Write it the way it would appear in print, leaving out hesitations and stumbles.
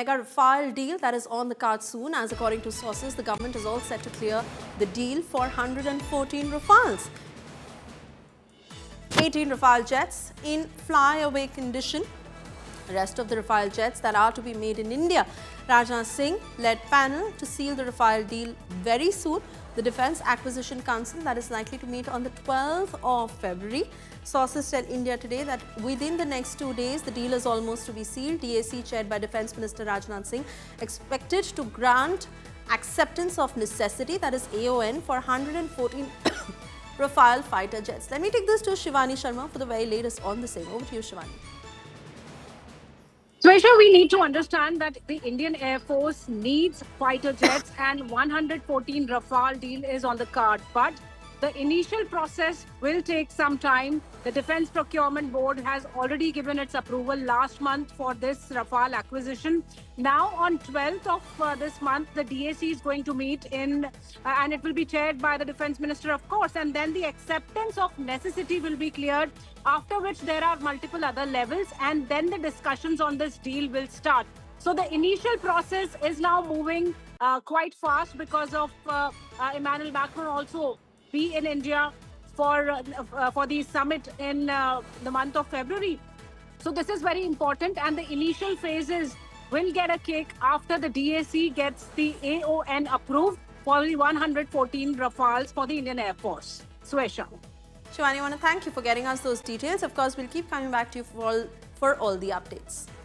mega Rafale deal that is on the cards soon, as according to sources, the government is all set to clear the deal for 114 Rafales. 18 Rafale jets in flyaway condition. The rest of the Rafale jets that are to be made in India. Rajnath Singh led panel to seal the Rafale deal very soon. The Defence Acquisition Council that is likely to meet on the 12th of February. Sources tell India Today that within the next 2 days, the deal is almost to be sealed. DAC, chaired by Defence Minister Rajnath Singh, expected to grant acceptance of necessity, that is AON, for 114 Rafale fighter jets. Let me take this to Shivani Sharma for the very latest on the same. Over to you, Shivani. Swesha, we need to understand that the Indian Air Force needs fighter jets and 114 Rafale deal is on the card. But the initial process will take some time. The Defence Procurement Board has already given its approval last month for this Rafale acquisition. Now on 12th of this month, the DAC is going to meet and it will be chaired by the Defence Minister, of course. And then the acceptance of necessity will be cleared, after which there are multiple other levels, and then the discussions on this deal will start. So the initial process is now moving quite fast because of Emmanuel Macron also be in India for the summit in the month of February. So this is very important, and the initial phases will get a kick after the DAC gets the AON approved for the 114 Rafales for the Indian Air Force. Swesha. Shivani, I want to thank you for getting us those details. Of course, we'll keep coming back to you for all the updates.